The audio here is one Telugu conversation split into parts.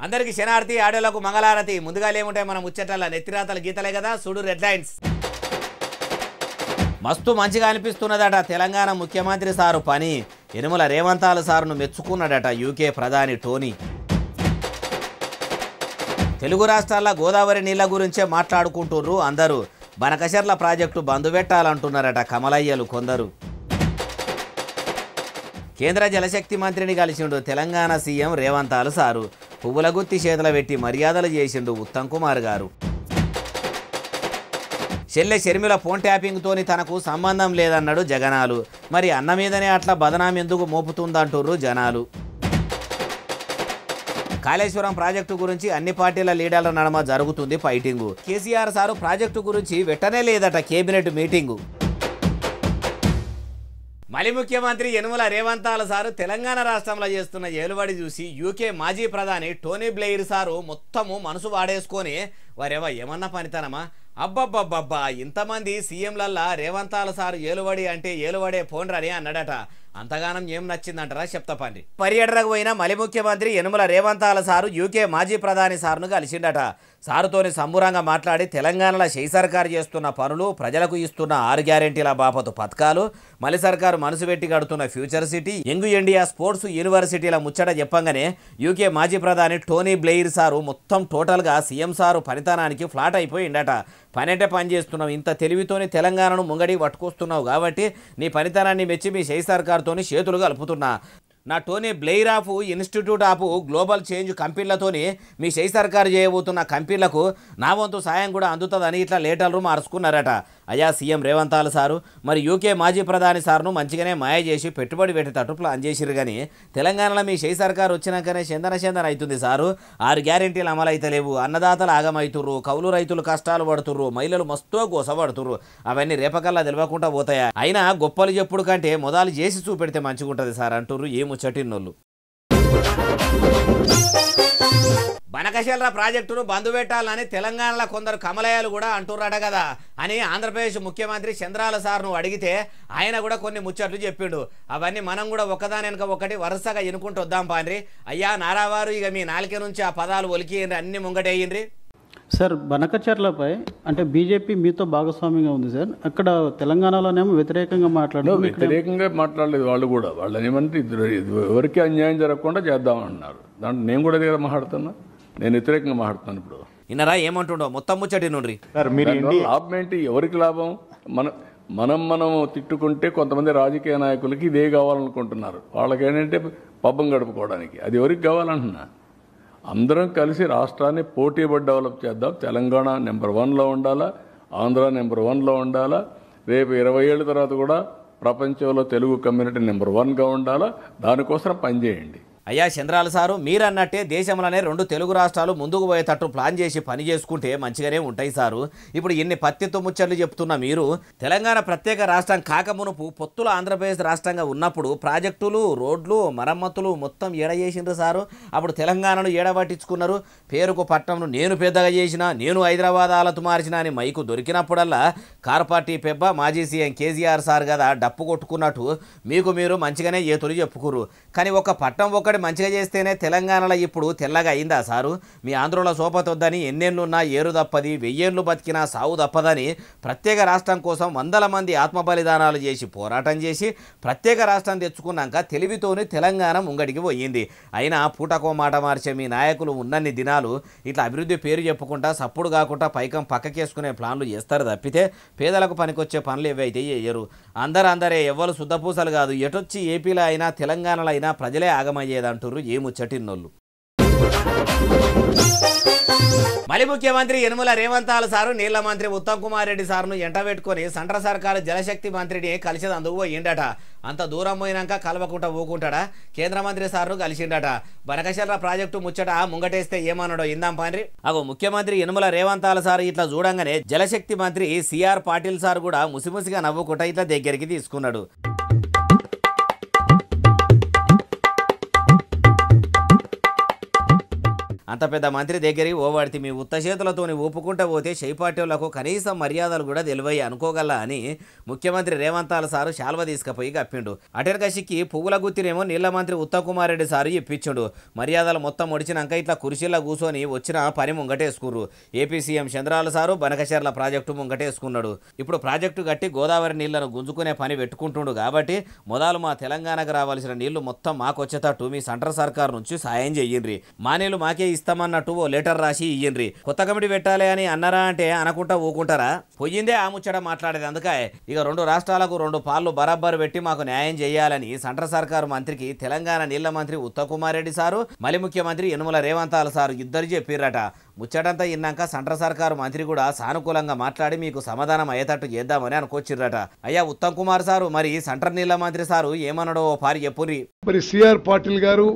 అందరికి శనార్థి ఆడోలకు మంగళారతి. ముందుగా ఏముంటాయి మన ముచ్చటాల నెత్తిరాతల గీతలే కదా, చూడు రెడ్ లైన్స్. మస్తు మంచిగా అనిపిస్తున్నదట తెలంగాణ ముఖ్యమంత్రి సారు పని. యనుమల రేవంతాల సారును మెచ్చుకున్నాడట యూకే ప్రధాని టోనీ. తెలుగు రాష్ట్రాల గోదావరి నీళ్ల గురించే మాట్లాడుకుంటుర్రు అందరూ. బనకశర్ల ప్రాజెక్టు బంద్ పెట్టాలంటున్నారట కమలయ్యలు కొందరు. కేంద్ర జలశక్తి మంత్రిని కలిసిండు తెలంగాణ సీఎం రేవంతాలు సారు. పువ్వుల గుత్తి చేతుల పెట్టి మర్యాదలు చేసిండు ఉత్తమ్ కుమార్ గారు. చెల్లె షర్మిల ఫోన్ ట్యాపింగ్తోని తనకు సంబంధం లేదన్నాడు జగనాలు. మరి అన్న మీదనే అట్లా బదనాం ఎందుకు మోపుతుందంటుర్రు జనాలు. కాళేశ్వరం ప్రాజెక్టు గురించి అన్ని పార్టీల లీడర్ల నడమ జరుగుతుంది ఫైటింగు. కేసీఆర్ సారు ప్రాజెక్టు గురించి వెట్టనే లేదట కేబినెట్ మీటింగు. మలి ముఖ్యమంత్రి యనుమల రేవంతాల సారు తెలంగాణ రాష్ట్రంలో చేస్తున్న ఏలుబడి చూసి యూకే మాజీ ప్రధాని టోనీ బ్లెయిర్ సారు మొత్తము మనసు వాడేసుకొని వారేవా ఏమన్నా పనితనమా, అబ్బబ్బబ్బబ్బా ఇంతమంది సీఎంలల్లా రేవంతాల సారు ఏలుబడి అంటే ఏలుబడే పోండ్రని అన్నాడట. అంతగానం ఏం నచ్చిందంటారా చెప్తాపండి. పర్యటనకు పోయిన మలి ముఖ్యమంత్రి యనుమల రేవంతాల సారు యూకే మాజీ ప్రధాని సారును కలిసిండట. సారుతోని సంబురంగా మాట్లాడి తెలంగాణలో షెయి సర్కారు చేస్తున్న పనులు, ప్రజలకు ఇస్తున్న 6 గ్యారెంటీల బాపతు పథకాలు, మలి సర్కారు మనసు పెట్టి కడుతున్న future city, young India sports యూనివర్సిటీల ముచ్చట చెప్పంగానే యూకే మాజీ ప్రధాని టోనీ బ్లెయిర్ సారు మొత్తం టోటల్గా సీఎం సారు పనితనానికి ఫ్లాట్ అయిపోయిందట. పనంటే పని చేస్తున్నావు, ఇంత తెలివితోని తెలంగాణను ముంగడి పట్టుకొస్తున్నావు కాబట్టి నీ పనితనాన్ని మెచ్చి మీ షెయి సర్కారుతోని చేతులు కలుపుతున్నా. నా Tony Blair of institute of global change కంపెనీలతోని మీ షెయి సర్కారు చేయబోతున్న కంపెనీలకు నా వంతు సాయం కూడా అందుతుందని ఇట్లా లేటర్లు మార్చుకున్నారట. అయ్యా సీఎం రేవంతాలు సారు, మరి యూకే మాజీ ప్రధాని సార్ను మంచిగానే మాయ చేసి పెట్టుబడి పెట్టేటట్టు ప్లాన్ చేసిరు. కానీ తెలంగాణలో మీ షెయి సర్కారు వచ్చినాకనే చందన అవుతుంది సారు. 6 గ్యారెంటీలు అమలు అయితే లేవు, అన్నదాతలు ఆగమవుతుర్రు, కౌలు రైతులు కష్టాలు పడుతుర్రు, మహిళలు మస్తు గోసపడుతుర్రు. అవన్నీ రేపకల్లా తెలియకుండా పోతాయా? అయినా గొప్పలు చెప్పుడు కంటే మొదలు చేసి చూపెడితే మంచిగా ఉంటుంది సార్ అంటుర్రు ఏ ముచ్చటిన్నోళ్ళు. బనకశర్ల ప్రాజెక్టును బంద్ పెట్టాలని తెలంగాణలో కొందరు కమలయ్యలు కూడా అంటున్నారట కదా అని ఆంధ్రప్రదేశ్ ముఖ్యమంత్రి చంద్రాల సార్ను అడిగితే ఆయన కూడా కొన్ని ముచ్చట్లు చెప్పిండు. అవన్నీ మనం కూడా ఒకదాని వెనుక ఒకటి వరుసగా ఎనుకుంటూ వద్దాం పాండ్రి. అయ్యా నారావారు, ఇక మీ నాలుక నుంచి ఆ పదాలు ఒలికి అన్ని ముంగటేయండ్రి. సార్ బనకచర్లపై అంటే బీజేపీ మీతో భాగస్వామ్యంగా ఉంది సార్. అక్కడ తెలంగాణలోనేమో వ్యతిరేకంగా మాట్లాడలేదు వాళ్ళు కూడా. వాళ్ళని ఏమంటే ఎవరికి అన్యాయం జరగకుండా చేద్దామన్నారు. దాంట్లో నేను కూడా దగ్గర మాట్లాడుతున్నా, నేను వ్యతిరేకంగా మాట్లాడుతున్నాను. ఇప్పుడు ఇన్నరా ఏమంటుండో మొత్తం ముచ్చటి నుండి లాభం ఏంటి, ఎవరికి లాభం? మనం తిట్టుకుంటే కొంతమంది రాజకీయ నాయకులకి ఇదే కావాలనుకుంటున్నారు. వాళ్ళకి ఏంటంటే పబ్బం గడుపుకోవడానికి. అది ఎవరికి కావాలంటున్నా? అందరం కలిసి రాష్ట్రాన్ని పోటీపడి డెవలప్ చేద్దాం. తెలంగాణ నెంబర్ 1లో ఉండాలా, ఆంధ్ర నెంబర్ 1లో ఉండాలా. రేపు 20 ఏళ్ళ తర్వాత కూడా ప్రపంచంలో తెలుగు కమ్యూనిటీ నెంబర్ 1గా ఉండాలా. దానికోసం పనిచేయండి. అయ్యా చంద్రాల సారు, మీరన్నట్టే దేశంలోనే 2 తెలుగు రాష్ట్రాలు ముందుకు పోయేటట్టు ప్లాన్ చేసి పని చేసుకుంటే మంచిగానే ఉంటాయి సారు. ఇప్పుడు ఇన్ని పత్తితో ముచ్చట్లు చెప్తున్న మీరు తెలంగాణ ప్రత్యేక రాష్ట్రం కాకమునుపు పొత్తుల ఆంధ్రప్రదేశ్ రాష్ట్రంగా ఉన్నప్పుడు ప్రాజెక్టులు, రోడ్లు, మరమ్మతులు మొత్తం ఏడ చేసిండ్రు సారు. అప్పుడు తెలంగాణను ఏడబట్టించుకున్నారు. పేరుకు పట్టణంను నేను పెద్దగా చేసిన, నేను హైదరాబాద్ ఆలతు మార్చిన అని మైకు దొరికినప్పుడల్లా కార్ పార్టీ పెబ్బ మాజీ సీఎం కేసీఆర్ సార్ కదా డప్పు కొట్టుకున్నట్టు మీకు మీరు మంచిగానే ఏతులు చెప్పుకురు. కానీ ఒక పట్టణం ఒకటి మంచిగా చేస్తేనే తెలంగాణలో ఇప్పుడు తెల్లగా అయిందా సారు? మీ ఆంధ్రలో సోపతొద్దని ఎన్నెళ్ళున్నా ఏరు తప్పది, 1000 ఏళ్ళు బతికినా సావు తప్పదని ప్రత్యేక రాష్ట్రం కోసం 100 మంది ఆత్మ బలిదానాలు చేసి పోరాటం చేసి ప్రత్యేక రాష్ట్రం తెచ్చుకున్నాక తెలివితోని తెలంగాణ ముంగడికి పోయింది. అయినా పూటకో మాట మార్చే మీ నాయకులు ఉన్నన్ని దినాలు ఇట్లా అభివృద్ధి పేరు చెప్పుకుంటా సప్పుడు కాకుండా పైకం పక్కకేసుకునే ప్లాన్లు చేస్తారు తప్పితే పేదలకు పనికొచ్చే పనులు ఏవైతే చేయరు. అందరే ఎవ్వరు శుద్ధపూసలు కాదు. ఎటొచ్చి ఏపీలో అయినా తెలంగాణలో అయినా ప్రజలే ఆగమయ్యేది అంటుర్రు ఏ ముచ్చటిన్నోళ్ళు. మలి ముఖ్యమంత్రి యనుమల రేవంతాల సారు నీళ్ల మంత్రి ఉత్తమ్ కుమార్ రెడ్డి సార్ను ఎంటబెట్టుకుని సెంట్రల్ సర్కారు జలశక్తి మంత్రిని కలిసి అందుకు పోయిండట. అంత దూరం పోయినాక కలవకుండా ఊకుంటాడా? కేంద్ర మంత్రి సార్ను కలిసిండట. బనకశర్ల ప్రాజెక్టు ముచ్చట ముంగటేస్తే ఏమన్నాడో ఇందాం పాండ్రి. అగో ముఖ్యమంత్రి యనుమల రేవంతాల సారు ఇట్లా చూడంగానే జలశక్తి మంత్రి సిఆర్ పాటిల్ సార్ కూడా ముసిముసిగా నవ్వుకుంటా ఇట్లా దగ్గరికి తీసుకున్నాడు. అంత పెద్ద మంత్రి దగ్గరికి ఓవాడితే మీ ఉత్త చేతులతోని ఊపుకుంటూ పోతే షైపాట్యులకు కనీసం మర్యాదలు కూడా తెలివయ్యి అనుకోగల అని ముఖ్యమంత్రి రేవంతాల సారు శాల్వ తీసుకుపోయి కప్పిండు. అటెర్కసిక్కి పువ్వుల గుత్తినేమో నీళ్ల మంత్రి ఉత్తమ్ రెడ్డి సారు ఇప్పించుండు. మర్యాదలు మొత్తం ఒడిచినాక ఇట్లా కుర్చీలో కూర్చొని వచ్చిన పని ముంగటేసుకుర్రు. ఏపీ సీఎం చంద్రాల సారు బనకచెర్ల ప్రాజెక్టు ముంగటేసుకున్నాడు. ఇప్పుడు ప్రాజెక్టు కట్టి గోదావరి నీళ్లను గుంజుకునే పని పెట్టుకుంటుండు కాబట్టి మొదలు మా తెలంగాణకు రావాల్సిన నీళ్లు మొత్తం మాకొచ్చేటట్టు మీ సెంట్రల్ సర్కార్ నుంచి సాయం చెయ్యండ్రి, మా నీళ్లు మాకే ఇస్తామన్నట్టు ఓ లెటర్ రాసి ఇయ్యండ్రి. కొత్త కమిటీ పెట్టాలి అని అన్నారా అంటే అనకుంటా ఊకుంటారా? పొయ్యిందే ఆ ముచ్చట మాట్లాడేది. అందుకే ఇక 2 రాష్ట్రాలకు 2 పాళ్ళు బరాబర్ పెట్టి మాకు న్యాయం చేయాలని సెంట్రల్ సర్కారు మంత్రికి తెలంగాణ నీళ్ల మంత్రి ఉత్తమ్ రెడ్డి సారు మళ్ళీ ముఖ్యమంత్రి యనుమల రేవంతాల సారు ఇద్దరు చెప్పిర్రట. ముచ్చటంతా ఇన్నాక సెంట్రల్ సర్కారు మంత్రి కూడా సానుకూలంగా మాట్లాడి మీకు సమాధానం అయ్యేటట్టు చేద్దామని అనుకొచ్చిర్రట. అయ్యా ఉత్తమ్ కుమార్ సారు మరి సెంట్రల్ నీళ్ల మంత్రి సారు ఏమన్నాడో పారి చెప్పుర్రి. మరి సిఆర్ పాటిల్ గారు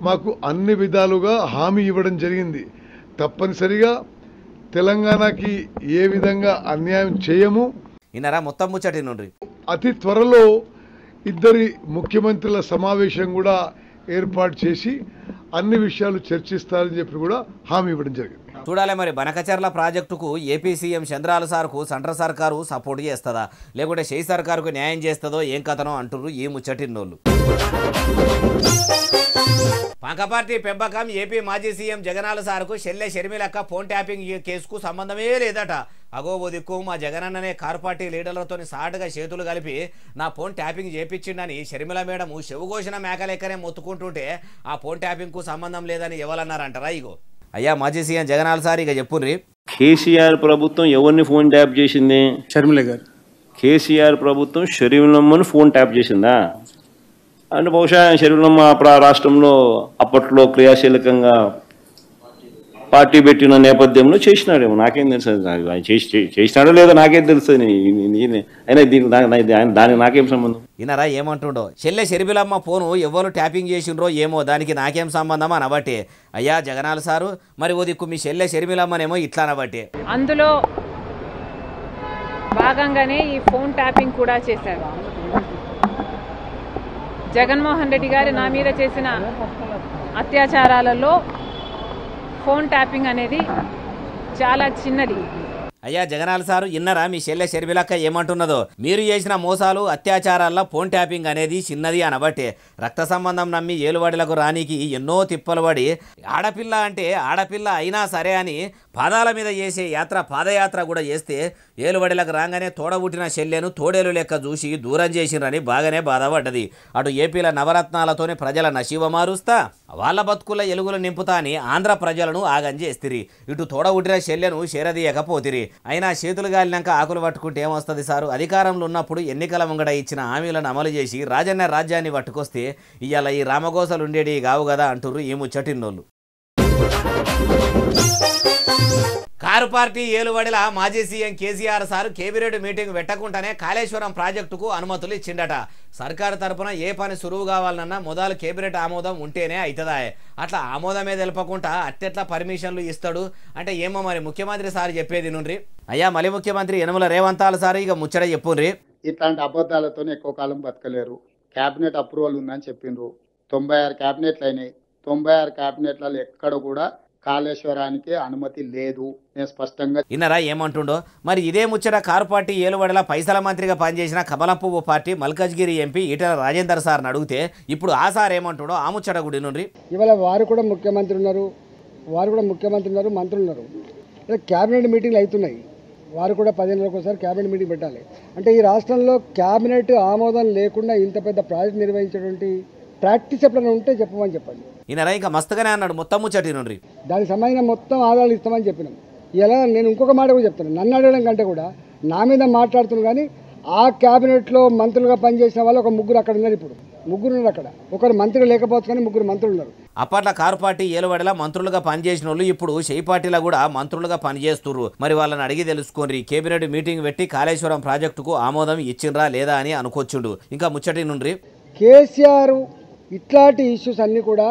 మాకు అన్ని విధాలుగా హామీ ఇవ్వడం జరిగింది. తప్పనిసరిగా తెలంగాణకి ఏ విధంగా అన్యాయం చేయము. ఇన్నరా మొత్తం ముచ్చటి నుండి అతి త్వరలో ఇద్దరి ముఖ్యమంత్రుల సమావేశం కూడా ఏర్పాటు చేసి అన్ని విషయాలు చర్చిస్తారని చెప్పి కూడా హామీ ఇవ్వడం జరిగింది. చూడాలి మరి బనకచెర్ల ప్రాజెక్టుకు ఏపీ సీఎం చంద్రాల సార్కు సెంట్రల్ సర్కారు సపోర్ట్ చేస్తుందా లేకుంటే షెయి సర్కారుకు న్యాయం చేస్తుందో ఏం కథనో అంటున్నారు ఈ ముచ్చటిన్నోళ్ళు. పార్టీ పెంపకం ఏపీ మాజీ సీఎం జగనాల సార్కు షెల్లె షర్మిలక్క ఫోన్ ట్యాపింగ్ కేసుకు సంబంధమే లేదట. అగో ఓ దిక్కు మా జగనన్ననే కారు పార్టీ లీడర్లతో సాటుగా చేతులు కలిపి నా ఫోన్ ట్యాపింగ్ చేపించిండని షర్మిల మేడం చెవుఘోషణ మేకలెక్కనే మొత్తుకుంటుంటే ఆ ఫోన్ ట్యాపింగ్కు సంబంధం లేదని ఎవరన్నారంటారా? ఇగో అయ్యా మాజీ సీఎం జగనాల సార్ ఇక చెప్పుర్రి. కేసీఆర్ ప్రభుత్వం ఎవరిని ఫోన్ ట్యాప్ చేసింది? షర్మిల గారు. కేసీఆర్ ప్రభుత్వం షర్మిలమ్మని ఫోన్ ట్యాప్ చేసిందా? అంటే బహుశా షర్మిలమ్మ అప్పుడు ఆ రాష్ట్రంలో అప్పట్లో క్రియాశీలకంగా పార్టీ పెట్టిన నేపథ్యంలో చేసినాడేమో, నాకేం తెలుసు. చేసినాడో లేదో నాకేం తెలుస్తుంది. అయినా దానికి నాకేం సంబంధం? ఇన్నరా ఏమంటుండో షెల్లె షర్మిలమ్మ ఫోను ఎవరు ట్యాపింగ్ చేసిండ్రో ఏమో దానికి నాకేం సంబంధం అనబట్టే. అయ్యా జగనాల సారు మరి ఓ దిక్కు మీ షెల్లె షర్మిలమ్మనేమో ఇట్లా అనబట్టే. అందులో భాగంగానే ఈ ఫోన్ ట్యాపింగ్ కూడా చేశారు. జగన్మోహన్ రెడ్డి గారు నా మీద చేసిన అత్యాచారాలలో ఫోన్ ట్యాపింగ్ అనేది చాలా చిన్నది. అయ్యా జగనాల సారు ఇన్నరా మీ షెల్లె షర్మిలక్క ఏమంటున్నదో? మీరు చేసిన మోసాలు అత్యాచారాల్లో ఫోన్ ట్యాపింగ్ అనేది చిన్నది అనబట్టే రక్త సంబంధం నమ్మి ఏలువాడిలకు రానికి ఎన్నో తిప్పలు పడి ఆడపిల్ల అంటే ఆడపిల్ల అయినా సరే అని పాదాల మీద చేసే పాదయాత్ర కూడా చేస్తే ఏలుబడిలకు రాగానే తోడబుట్టిన షెల్లెను తోడేలు లెక్క చూసి దూరం చేసిరని బాగానే బాధపడ్డది. అటు ఏపీల నవరత్నాలతోనే ప్రజల నశీవ మారుస్తా వాళ్ళ బతుకుల ఎలుగులు నింపుతా అని ఆంధ్ర ప్రజలను ఆగం చేస్తిరి. ఇటు తోడబుట్టిన షెల్లెను చేరదీయకపోతిరి. అయినా చేతులు గాలినాక ఆకులు పట్టుకుంటే ఏమొస్తుంది సారు? అధికారంలో ఉన్నప్పుడు ఎన్నికల ముంగడ ఇచ్చిన హామీలను అమలు చేసి రాజన్న రాజ్యాన్ని పట్టుకొస్తే ఇవాళ ఈ రామగోసలు ఉండేటి కావు కదా అంటుర్రు ఈ ముచ్చటిన్నోళ్ళు. కారు పార్టీ ఏలుబడిల మాజీ CM KCR sir cabinet meeting పెట్టకుండానే కాళేశ్వరం ప్రాజెక్టుకు అనుమతులు ఇచ్చిండట. సర్కారు తరపున ఏ పని సురువు కావాలన్నా మొదలు కేబినెట్ ఆమోదం ఉంటేనే అవుతుందా? అట్లా ఆమోదమే తెలపకుండా అట్టెట్లా పర్మిషన్లు ఇస్తాడు అంటే ఏమో మరి ముఖ్యమంత్రి సార్ చెప్పేది నుండి. అయ్యా మళ్ళీ ముఖ్యమంత్రి యనుమల రేవంతాల సార్ ఇక ముచ్చట చెప్పుర్రి. ఇట్లాంటి అబద్ధాలతో ఎక్కువ కాలం బతకలేరు. క్యాబినెట్ అప్రూవల్ ఉందని చెప్పిండ్రు. 96 క్యాబినెట్లు అయినాయి. 96 క్యాబినెట్లలో ఎక్కడ కూడా కాళేశ్వరానికి అనుమతి లేదు. నేను స్పష్టంగా ఇన్నరా ఏమంటుండో మరి. ఇదే ముచ్చట కారు పార్టీ ఏలుబడిల పైసల మంత్రిగా పనిచేసిన కమలంపువ్వు పార్టీ మల్కజ్గిరి ఎంపీ ఈటెల రాజేందర్ సార్ని అడిగితే ఇప్పుడు ఆ సార్ ఏమంటుండో ఆ ముచ్చట గుడి నుండి. ఇవాళ వారు కూడా ముఖ్యమంత్రి ఉన్నారు, మంత్రులు ఉన్నారు. క్యాబినెట్ మీటింగ్లు అవుతున్నాయి. వారు కూడా 10 నెలలకు ఒకసారి క్యాబినెట్ మీటింగ్ పెట్టాలి. అంటే ఈ రాష్ట్రంలో క్యాబినెట్ ఆమోదం లేకుండా ఇంత పెద్ద ప్రాజెక్ట్ నిర్వహించేటువంటి ప్రాక్టీస్ ఎప్పుడైనా ఉంటే చెప్పమని చెప్పండి. ఈయన ఇంకా మస్తుగానే అన్నాడు మొత్తం ముచ్చటి నుండి. దానికి సంబంధించిన మొత్తం ఆధారాలు ఇస్తామని చెప్పినాం. ఇలా నేను ఇంకొక మాట కూడా చెప్తాను. నన్ను అడగడం కంటే కూడా నా మీద మాట్లాడుతున్నాను. కానీ ఆ క్యాబినెట్లో మంత్రులుగా పనిచేసిన వాళ్ళు ఒక 3 అక్కడ ఉన్నారు. ఇప్పుడు 3 ఉన్నారు అక్కడ. ఒకరు మంత్రి లేకపోవచ్చు కానీ 3 మంత్రులు ఉన్నారు. అప్పట్లో కారు పార్టీ ఏలుబడిలా మంత్రులుగా పనిచేసిన వాళ్ళు ఇప్పుడు షెయి పార్టీలో కూడా మంత్రులుగా పనిచేస్తున్నారు. మరి వాళ్ళని అడిగి తెలుసుకోండి. కేబినెట్ మీటింగ్ పెట్టి కాళేశ్వరం ప్రాజెక్టుకు ఆమోదం ఇచ్చిండ్రా లేదా అని అనుకోవచ్చుండు. ఇంకా ముచ్చటి నుండి కేసీఆర్ ఇట్లాంటి ఇష్యూస్ అన్నీ కూడా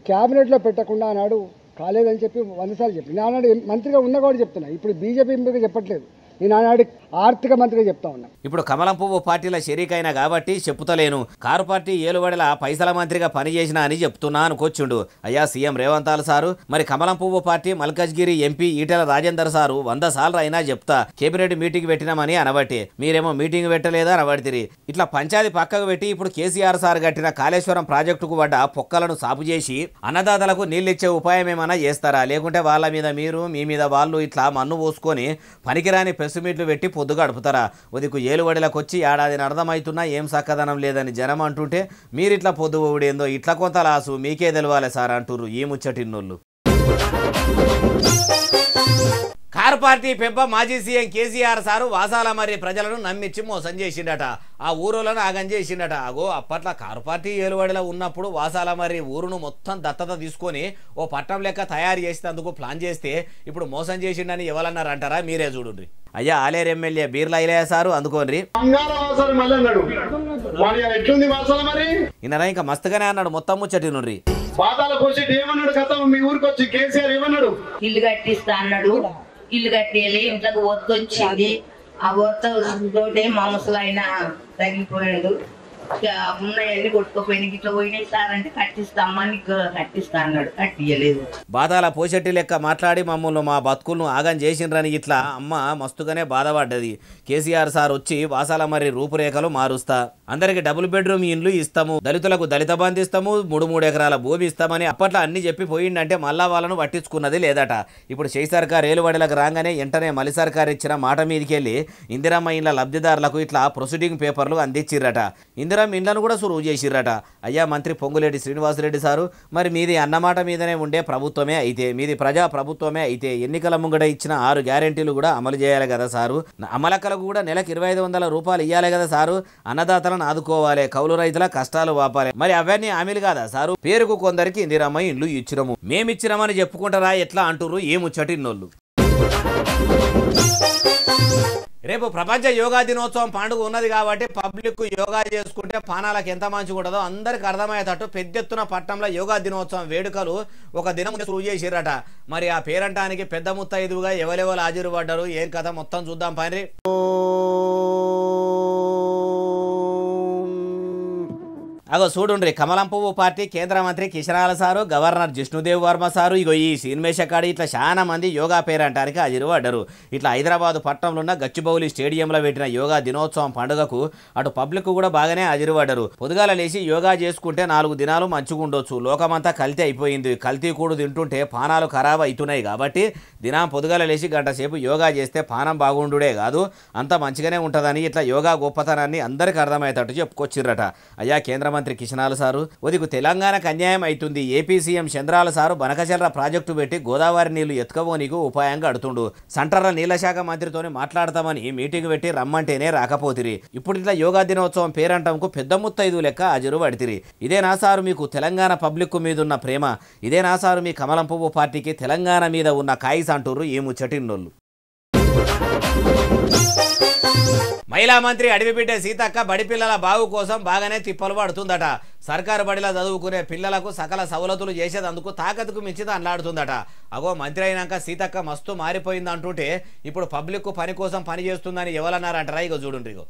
క్యాబినెట్లో పెట్టకుండా అన్నాడు కాలేదని చెప్పి 100 సార్లు చెప్పి నానాడు మంత్రిగా ఉన్న కూడా చెప్తున్నా. ఇప్పుడు బీజేపీ ఎంపీగా చెప్పట్లేదు. నేను ఆనాడు ఆర్థిక మంత్రిగా చెప్తా ఉన్నా. ఇప్పుడు కమలం పువ్వు పార్టీలో షరీకైనా కాబట్టి చెప్పుతలేను, కారు పార్టీ ఏలుబడిల పైసల మంత్రిగా పనిచేసినా అని చెప్తున్నా అనుకొచ్చుండు. అయ్యా సీఎం రేవంత్ సారు, మరి కమలం పువ్వు party Malkajgiri MP Etela Rajender sir 100 సార్లు అయినా చెప్తా కేబినెట్ మీటింగ్ పెట్టినామని అనబట్టి మీరేమో మీటింగ్ పెట్టలేదా అనబడితిరి. ఇట్లా పంచాయతీ పక్కకు పెట్టి ఇప్పుడు కేసీఆర్ సార్ కట్టిన కాళేశ్వరం ప్రాజెక్టుకు పడ్డ పొక్కలను సాపు చేసి అన్నదాతలకు నీళ్ళిచ్చే ఉపాయం ఏమైనా చేస్తారా? లేకుంటే వాళ్ళ మీద మీరు, మీ మీద వాళ్ళు ఇట్లా మన్ను పోసుకొని పనికిరాని ప్రెస్ మీట్లు పెట్టి పొద్దు గడుపుతారా? ఉదికు ఏలుబడిలకు వచ్చి ఏడాదిని అర్థమవుతున్నా ఏం సక్కదనం లేదని జనం అంటుంటే మీరిట్లా పొద్దు ఊడేందో ఇట్లా కొంత లాసు మీకే తెలవాలి సార్ అంటుర్రు ఈ ముచ్చటిన్నోళ్ళు. కారు పార్టీ పెంప మాజీ సీఎం కేసీఆర్ సారు వాసాల మరి ప్రజలను నమ్మించి మోసం చేసిండట. ఆ ఊరులను ఆగం చేసిండట. అగో అప్పట్లో కారు పార్టీ ఏలుబడిలో ఉన్నప్పుడు వాసాల మరి ఊరును మొత్తం దత్తత తీసుకొని ఓ పట్టణం లెక్క తయారు చేసేందుకు ప్లాన్ చేస్తే ఇప్పుడు మోసం చేసిండని ఎవరన్నారు అంటారా? మీరే చూడండి. అయ్యా ఆలేరు ఎమ్మెల్యే బీర్లా ఇలయ్య సారు అందుకోండి. ఈయన ఇంకా మస్తుగానే అన్నాడు, మొత్తం ముచ్చటి నుండి ఇల్లు కట్టిస్తా అన్నాడు. ఇల్లు కట్టేయాలి, ఇంట్లోకి ఒత్తొచ్చింది. ఆ ఒత్తోటే మా ముసలాయన తగిలిపోయాడు. ఉన్నాయన్ని కొట్టుకోపోయిన ఇట్లా పోయినాయి సార్ అంటే కట్టిస్తామ్మా, నీకు కట్టిస్తా అన్నాడు. కట్టియలేదు. బాధాల పోషెట్టి లెక్క మాట్లాడి మమ్మల్ని మా బతుకులను ఆగం చేసిండ్రని ఇట్లా అమ్మ మస్తుగానే బాధపడ్డది. కేసీఆర్ సార్ వచ్చి వాసాల మరి రూపురేఖలు మారుస్తా, అందరికి డబుల్ బెడ్రూమ్ ఇండ్లు ఇస్తాము, దళితులకు దళిత బంధు ఇస్తాము, 3 ఎకరాల భూమి ఇస్తామని అప్పట్లో అన్ని చెప్పి పోయిండంటే మళ్ళా వాళ్ళను పట్టించుకున్నది లేదట. ఇప్పుడు చేయి సర్కార్ ఏలుబడిలకు రాగానే వెంటనే మలి సర్కార్ ఇచ్చిన మాట మీదకెళ్ళి ఇందిరమ్మ ఇండ్ల లబ్ధిదారులకు ఇట్లా ప్రొసీడింగ్ పేపర్లు అందించిర్రట. ఇందిరమ్మ ఇండ్లను కూడా సురువు చేసిర్రట. అయ్యా మంత్రి పొంగులేటి శ్రీనివాసరెడ్డి సారు, మరి మీది అన్నమాట మీదనే ఉండే ప్రభుత్వమే అయితే, మీది ప్రజా ప్రభుత్వమే అయితే ఎన్నికల ముంగడ ఇచ్చిన 6 గ్యారెంటీలు కూడా అమలు చేయాలి కదా సారు. అమలక్కలకు కూడా నెలకు 2500 రూపాయలు ఇవ్వాలి కదా సారు. అన్నదాతలను ఆదుకోవాలి, కౌలు రైతుల కష్టాలు వాపాలి. మరి అవన్నీ హామీలు కాదా సారు? పేరుకు కొందరికి ఇందిరమ్మ ఇండ్లు ఇచ్చినము, మేమిచ్చినామని చెప్పుకుంటారా ఎట్లా అంటుర్రు ఏ ముచ్చటిన్నోళ్ళు. రేపు ప్రపంచ యోగా దినోత్సవం పండుగ ఉన్నది కాబట్టి పబ్లిక్ యోగా చేసుకుంటే పానాలకు ఎంత మంచిగా ఉంటుందో అందరికి అర్థమయ్యేటట్టు పెద్ద ఎత్తున పట్టణంలో యోగా దినోత్సవం వేడుకలు ఒక దినం శురువు చేసిరట. మరి ఆ పేరంటానికి పెద్ద ముత్తైదువుగా ఎవరెవరు హాజరు పడ్డారు ఏం కథ మొత్తం చూద్దాం పని. అగో చూడుండ్రి, కమలం పువ్వు పార్టీ కేంద్ర మంత్రి కిషనాల sir, governor Jishnudev Varma sir, ఇగో ఈ సీన్మేష కాడి ఇట్లా చాలా మంది యోగా పేరంటానికి హాజరు పడ్డారు. ఇట్లా హైదరాబాద్ పట్టణంలో ఉన్న గచ్చిబౌలి స్టేడియంలో పెట్టిన యోగా దినోత్సవం పండుగకు అటు పబ్లిక్ కూడా బాగానే హాజరు పడ్డారు. పొద్దుగాల లేచి యోగా చేసుకుంటే 4 దినాలు మంచిగా ఉండొచ్చు. లోకమంతా కల్తీ అయిపోయింది, కల్తీ కూడు తింటుంటే పానాలు ఖరాబ్ అవుతున్నాయి కాబట్టి దినం పొద్దుగాల లేచి గంట సేపు యోగా చేస్తే పానం బాగుండుడే కాదు అంత మంచిగానే ఉంటుందని ఇట్లా యోగా గొప్పతనాన్ని అందరికి అర్థమయ్యేటట్టు చెప్పుకొచ్చిర్రట. అయ్యా కేంద్ర మంత్రి కిషనాల సారు, ఉదికు తెలంగాణకు అన్యాయం అవుతుంది. ఏపీ సీఎం చంద్రాల సారు బనకచర్ల ప్రాజెక్టు పెట్టి గోదావరి నీళ్లు ఎత్తుకబోనీకు ఉపాయంగా అడుతుండు. సెంట్రల్ నీళ్ల శాఖ మంత్రితోని మాట్లాడతామని మీటింగ్ పెట్టి రమ్మంటేనే రాకపోతిరి. ఇప్పుడు ఇట్లా యోగా దినోత్సవం పేరంటంకు పెద్ద ముత్తైదు లెక్క హాజరు పడితిరి. ఇదేనా సారు మీకు తెలంగాణ పబ్లిక్ మీద ఉన్న ప్రేమ? ఇదేనా సారు మీ కమలం పువ్వు పార్టీకి తెలంగాణ మీద ఉన్న కాయిస్ అంటుర్రు ఈ ముచ్చటిన్నోళ్ళు. మహిళా మంత్రి అడవిబిడ్డ సీతక్క బడి పిల్లల బాగు కోసం బాగానే తిప్పలు పడుతుందట. సర్కారు బడిలో చదువుకునే పిల్లలకు సకల సవలతులు చేసేదందుకు తాకత్తుకు మించిత అల్లాడుతుందట. అగో మంత్రి అయినాక సీతక్క మస్తు మారిపోయింది అంటుంటే ఇప్పుడు పబ్లిక్ పని కోసం పని చేస్తుందని ఎవరన్నారంటారా? ఇగో చూడండి. ఇగో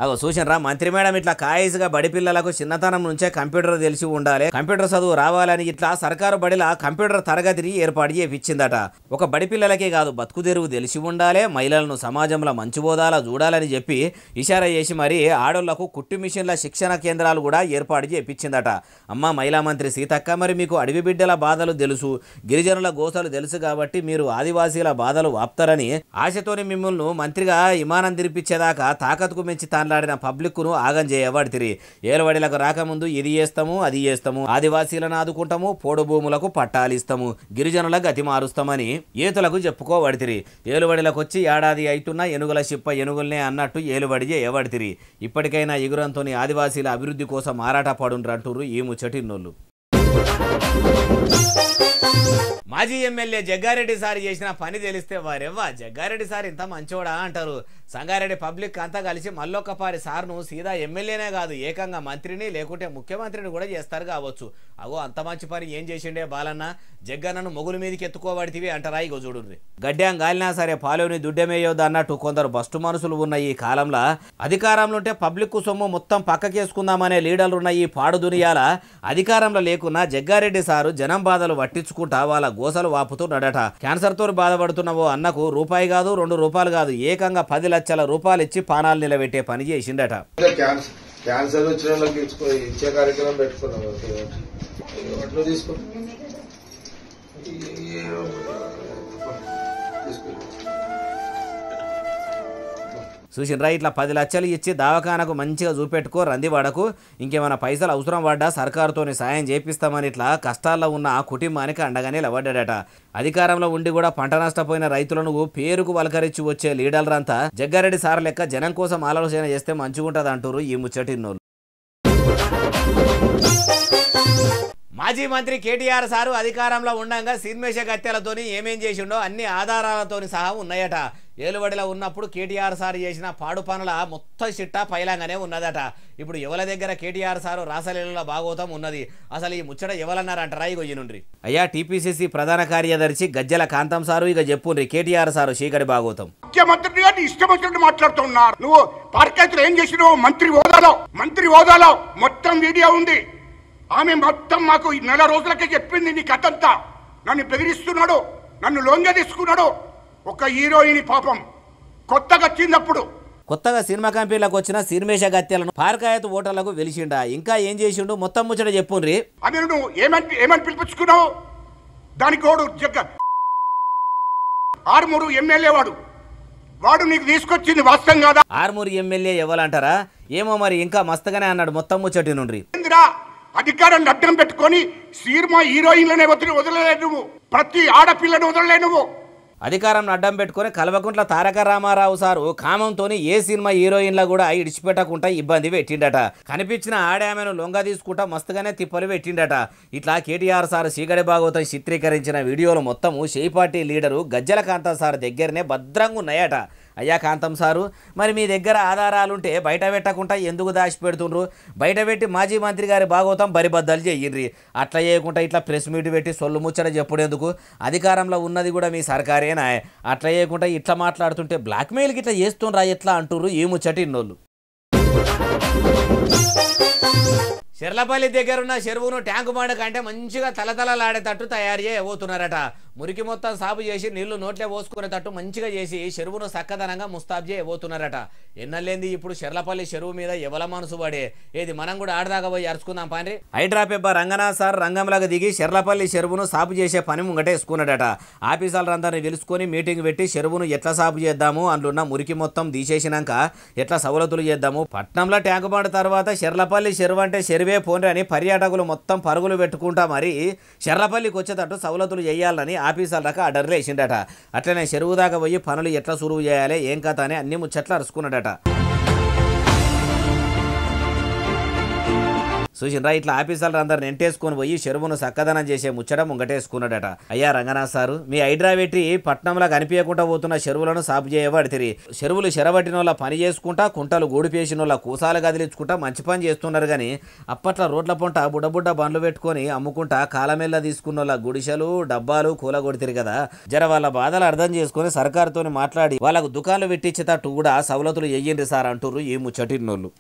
అగో చూసినరా మంత్రి మేడం ఇట్లా కాయసుగా బడి పిల్లలకు చిన్నతనం నుంచే కంప్యూటర్ తెలిసి ఉండాలి, కంప్యూటర్ చదువు రావాలని ఇట్లా సర్కారు బడిలా కంప్యూటర్ తరగతిని ఏర్పాటు చేయించిందట. ఒక బడి పిల్లలకే కాదు బతుకు తెరువు తెలిసి ఉండాలి, మహిళలను సమాజంలో మంచి బోధాలా చూడాలని చెప్పి ఇషారా చేసి మరి ఆడోళ్లకు కుట్టు మిషన్ల శిక్షణ కేంద్రాలు కూడా ఏర్పాటు చేయించిందట. అమ్మ మహిళా మంత్రి సీతక్క, మరి మీకు అడవి బిడ్డల బాధలు తెలుసు, గిరిజనుల గోసలు తెలుసు కాబట్టి మీరు ఆదివాసీల బాధలు వాప్తారని ఆశతోని మిమ్మల్ని మంత్రిగా విమానం తిరిపించేదాకా తాకత్తుకు మించి తాన్లాడిన పబ్లిక్ ను ఆగం చేయబడితిరి. ఏలుబడిలకు రాకముందు ఇది చేస్తాము అది చేస్తాము, ఆదివాసీలను ఆదుకుంటాము, పోడు భూములకు పట్టాలిస్తాము, గిరిజనుల గతి మారుస్తామని ఏతులకు చెప్పుకోబడితిరి. ఏలుబడిలకు వచ్చి ఏడాది అయితున్నా ఎనుగుల చిప్ప ఎనుగుల్నే అన్నట్టు ఏలుబడి చేయబడితిరి. ఇప్పటికైనా ఎగురంతోని ఆదివాసీల అభివృద్ధి కోసం ఆరాట పడుండ్రంటుర్రు ఈ ముచ్చటిన్నోళ్ళు. మాజీ ఎమ్మెల్యే జగ్గారెడ్డి సార్ చేసిన పని తెలిస్తే వారెవ్వా జగ్గారెడ్డి సార్ ఇంత మంచోడా అంటారు. సంగారెడ్డి పబ్లిక్ అంతా కలిసి మళ్ళొక్కపారి సార్ను సీదా ఎమ్మెల్యేనే కాదు ఏకంగా మంత్రిని లేకుంటే ముఖ్యమంత్రిని కూడా చేస్తారు కావచ్చు. అగో అంత మంచి పని ఏం చేసిండే బాలన్న, జగ్గన్నను మొగుల మీదకి ఎత్తుకోబడితివి అంటారా? ఇగో చూడుర్రి, గడ్డ్యాం గాలినా సరే పాలోని దుడ్డమేయొద్దు అన్నట్టు కొందరు బస్టు మనసులు ఉన్న ఈ కాలంలో అధికారంలో ఉంటే పబ్లిక్ సొమ్ము మొత్తం పక్కకేసుకుందామనే లీడర్లు ఉన్న ఈ పాడు దునియాల అధికారంలో లేకున్నా జగ్గారెడ్డి సారు జనం బాధలు పట్టించుకుంటా వాళ్ళ గోసలు వాపుతున్నాడట. క్యాన్సర్ తో బాధపడుతున్న ఓ అన్నకు రూపాయి కాదు 2 రూపాయలు కాదు ఏకంగా 10 లక్షల రూపాయలు ఇచ్చి పానాలు నిలబెట్టే పని చేసిండట. క్యాన్సర్ వచ్చిన వాళ్ళకి ఇచ్చే కార్యక్రమం పెట్టుకున్నాం. చూసినరా, ఇట్లా 10 లక్షలు ఇచ్చి దవాఖానకు మంచిగా చూపెట్టుకో, రంది వాడకు, ఇంకేమైనా పైసలు అవసరం పడ్డా సర్కారుతోని సాయం చేపిస్తామని ఇట్లా కష్టాల్లో ఉన్న ఆ కుటుంబానికి అండగానే నిలబడ్డాడట. అధికారంలో ఉండి కూడా పంట నష్టపోయిన రైతులను పేరుకు వలకరించి వచ్చే లీడర్లంతా జగ్గారెడ్డి సార్ లెక్క జనం కోసం ఆలోచన చేస్తే మంచిగుంటది అంటారు ఈ ముచ్చటిన్నోళ్ళు. మాజీ మంత్రి కేటీఆర్ సారు అధికారంలో ఉండగా సినిమేష గత్తెలతోని ఏమేం చేసిండో అన్ని ఆధారాలతోని సహా ఉన్నాయట. ఏలుబడిలో ఉన్నప్పుడు కేటీఆర్ సార్ చేసిన పాడు పనుల మొత్తం చిట్టా పైలాగానే ఉన్నదట. ఇప్పుడు ఎవల దగ్గర కేటీఆర్ సారు రాసలీల భాగవతం ఉన్నది. అసలు ఈ ముచ్చట ఎవలన్నారంటారా? ఇగో ఈనుండ్రి. అయ్యా టీపీసీసీ ప్రధాన కార్యదర్శి గజ్జల కాంతం సారు ఇక చెప్పుండ్రి కేటీఆర్ సారు చీకటి భాగవతం. ముఖ్యమంత్రి గారిని ఇష్టం వచ్చినట్టు మాట్లాడుతున్నారు. నువ్వు పార్కేతులు ఏం చేసినావు? మంత్రి హోదాలో మొత్తం వీడియో ఉంది. ఆమె మొత్తం మాకు 4 రోజులకే చెప్పింది నీ కథంతా. నన్ను బెదిరిస్తున్నాడు, నన్ను లొంగ తీసుకున్నాడు. ఒక హీరోయిన్ పాపం కొత్తగా వచ్చినప్పుడు కొత్తగా సినిమా కంపెనీలకు వచ్చిన సినిమేష గత్యాలను పార్కాయత్ ఓటర్లకు వెలిసిండా ఇంకా ఏం చేసిండు మొత్తం ముచ్చట చెప్పుండ్రి. అది నువ్వు ఏమని పిలిపించుకున్నావు? దానికి ఓడు ఆర్మూరు ఎమ్మెల్యే వాడు నీకు తీసుకొచ్చింది వాస్తవం కాదా? ఆర్మూరు ఎమ్మెల్యే ఎవరంటారా? ఏమో మరి ఇంకా మస్తగానే అన్నాడు మొత్తం ముచ్చటి నుండి. అధికారాన్ని అడ్డం పెట్టుకొని సినిమా హీరోయిన్లనే వదలలేదు నువ్వు, ప్రతి ఆడపిల్లను వదలలే నువ్వు. అధికారం అడ్డం పెట్టుకుని కల్వకుంట్ల తారక రామారావు సారు కామంతో ఏ సినిమా హీరోయిన్లా కూడా ఇడిచిపెట్టకుండా ఇబ్బంది పెట్టిండట. కనిపించిన ఆడామెను లొంగ తీసుకుంటా మస్తుగానే తిప్పలు పెట్టిండట. ఇట్లా కేటీఆర్ సార్ చీకటి భాగవతం చిత్రీకరించిన వీడియోలు మొత్తము షేయి పార్టీ లీడరు గజ్జల కాంతం సార్ దగ్గరనే భద్రంగా ఉన్నాయట. అయ్యా కాంతం సారు, మరి మీ దగ్గర ఆధారాలుంటే బయట పెట్టకుండా ఎందుకు దాచిపెడుతుండ్రు? బయట పెట్టి మాజీ మంత్రి గారి భాగవతం బరిబద్దలు చెయ్యిండ్రి. అట్లా చేయకుండా ఇట్లా ప్రెస్ మీట్ పెట్టి సొల్లు ముచ్చట చెప్పుడేందుకు? అధికారంలో ఉన్నది కూడా మీ సర్కారేనా? అట్లా చేయకుండా ఇట్లా మాట్లాడుతుంటే బ్లాక్మెయిల్కి ఇట్లా చేస్తుండ్రా ఎట్లా అంటుర్రు ఈ ముచ్చటి ఇన్నోళ్ళు. చెర్లపల్లి దగ్గరున్న చెరువును ట్యాంకు బండ కంటే మంచిగా తలతలలాడేటట్టు తయారు చేయబోతున్నారట. మురికి మొత్తం సాపు చేసి నీళ్లు నోట్లే పోసుకునేటట్టు మంచిగా చేసి చెరువును చక్కదనంగా ముస్తాబు చేయబోతున్నారట. ఎన్నలేంది ఇప్పుడు చెర్లపల్లి చెరువు మీద ఎవల మనసు పడే ఏది మనం కూడా ఆడదాకా పోయి అరుచుకుందాం పాండ్రి. హైడ్రాపెబ్బ రంగనాథ్ సార్ రంగంలాగా దిగి చెర్లపల్లి చెరువును సాపు చేసే పని ముంగటేసుకున్నాడట. ఆఫీసర్లందరినీ పిలుచుకొని మీటింగ్ పెట్టి చెరువును ఎట్లా సాపు చేద్దాము, అందులో మురికి మొత్తం తీసేసినాక ఎట్లా సవలతులు చేద్దాము, పట్నంలో ట్యాంకు బండ తర్వాత చెర్లపల్లి చెరువు అంటే చెరువే పోండి అని పర్యాటకులు మొత్తం పరుగులు పెట్టుకుంటా మరి చెర్లపల్లికి వచ్చేటట్టు సవలతులు చేయాలని ఆఫీసర్లకు ఆర్డర్లు వేసిండట. అట్లనే చెరువు దాకా పోయి పనులు ఎట్లా సురువు చేయాలి ఏం కథ అని అన్ని ముచ్చట్లు అరుచుకున్నాడట. చూసినరా, ఇట్లా ఆఫీసర్లు అందరిని ఎంటేసుకొని పోయి చెరువును చక్కదనం చేసే ముచ్చట ముంగటేసుకున్నాడట. అయ్యా రంగనాథ్ సారు, మీ హైడ్రా పెట్టి పట్నంలో కనిపించకుండా పోతున్న చెరువులను సాపు చేయబడితిరి. చెరువులు చెరబట్టిన వాళ్ళ పని చేసుకుంటా కుంటలు గూడిపేసిన వాళ్ళ కూసాలు కదిలించుకుంటా మంచి పని చేస్తున్నారు. కానీ అప్పట్లో రోడ్ల పొంట బుడ్డబుడ్డ బండ్లు పెట్టుకొని అమ్ముకుంటా కాలమెల్ల తీసుకున్న వాళ్ళ గుడిసెలు డబ్బాలు కూలగొడితిరి కదా. జర వాళ్ళ బాధలు అర్థం చేసుకుని సర్కారుతో మాట్లాడి వాళ్ళకు దుకాణాలు పెట్టించేటట్టు కూడా సవలతులు చెయ్యండి సార్ అంటుర్రు ఈ ముచ్చటిన్నోళ్ళు.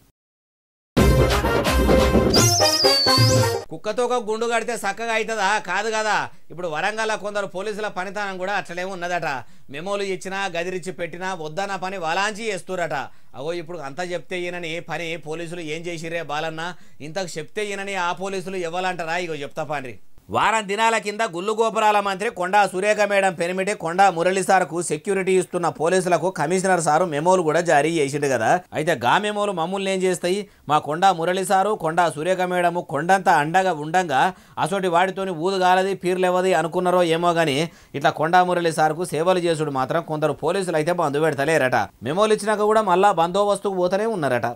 కుక్కతో ఒక గుండు కడితే చక్కగా అవుతుందా? కాదు కదా. ఇప్పుడు వరంగల్లో కొందరు పోలీసుల పనితనం కూడా అట్లనే ఉన్నదట. మెమోలు ఇచ్చినా గదిరిచ్చి పెట్టినా వద్దన్న పని వాలాంచి చేస్తురట. అగో ఇప్పుడు అంతా చెప్తే ఈయనని పని పోలీసులు ఏం చేసిరే బాలన్న, ఇంతకు చెప్తే ఈయనని ఆ పోలీసులు ఇవ్వాలంటారా? ఇగో చెప్తా పాండ్రి. వారం దినాల కింద గుల్లు గోపురాల మంత్రి కొండా సురేఖ మేడం పెనిమిటి కొండా మురళి సార్కు సెక్యూరిటీ ఇస్తున్న పోలీసులకు కమిషనర్ సారు మెమోలు కూడా జారీ చేసిండు కదా. అయితే గా మెమోలు మమ్మల్ని ఏం చేస్తాయి? మా కొండా మురళి సారు కొండా సురేఖ మేడము కొండంతా అండగా ఉండంగా అసోటి వాడితోని ఊదుగాలది పీర్లేవది అనుకున్నారో ఏమో గానీ ఇట్లా కొండా మురళి సార్కు సేవలు చేసుడు మాత్రం కొందరు పోలీసులు అయితే బంధు పెడతలేరట. మెమోలు ఇచ్చినాక కూడా మళ్ళా బందోబస్తుకు పోతూనే ఉన్నారట.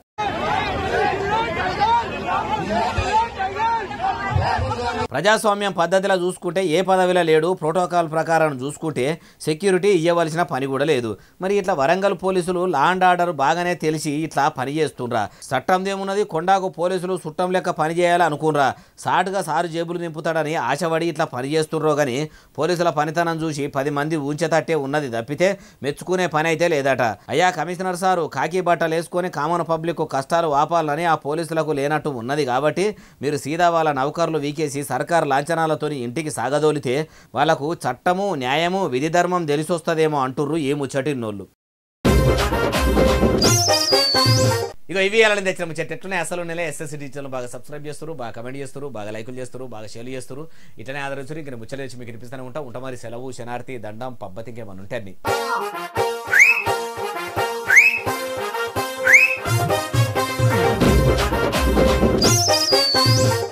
ప్రజాస్వామ్యం పద్ధతిలో చూసుకుంటే ఏ పదవిలో లేడు, ప్రోటోకాల్ ప్రకారం చూసుకుంటే సెక్యూరిటీ ఇవ్వవలసిన పని కూడా లేదు. మరి ఇట్లా వరంగల్ పోలీసులు లా అండ్ ఆర్డర్ బాగానే తెలిసి ఇట్లా పని చేస్తుండ్రా? చట్టం ఏమున్నది, కొండాకు పోలీసులు చుట్టం లెక్క పని చేయాలి అనుకున్రా? సాటుగా సారు జేబులు నింపుతాడని ఆశపడి ఇట్లా పని చేస్తుండ్రో కానీ పోలీసుల పనితనం చూసి 10 మంది ఊంచెతట్టే ఉన్నది తప్పితే మెచ్చుకునే పని అయితే లేదట. అయ్యా కమిషనర్ సారు, కాకి బట్టలు వేసుకొని కామన్ పబ్లిక్ కష్టాలు వాపాలని ఆ పోలీసులకు లేనట్టు ఉన్నది కాబట్టి మీరు సీదా వాళ్ళ నౌకర్లు వీకేసి సర్కారు లాంఛనాలతోని ఇంటికి సాగదోలితే వాళ్లకు చట్టము న్యాయము విధి ధర్మం తెలిసొస్తుందేమో అంటుర్రు ఏ ముచ్చటిన్నోళ్ళు. ఇక ఇవి ఎలా తెచ్చిన ముచ్చట ఎట్లున్నాయి అసలు నెల ఎస్ఎస్సి టీచర్లు బాగా సబ్స్క్రైబ్ చేస్తారు, బాగా కమెంట్ చేస్తారు, బాగా లైకులు చేస్తారు, బాగా షేర్ చేస్తారు. ఇట్లనే ఆదరించారు. ఇంక ముచ్చట తెచ్చి మీకు వినిపిస్తూనే ఉంటా. మరి సెలవు, శనార్థి, దండం, పబ్బతి ఇంకేమన్నా ఉంటాయి.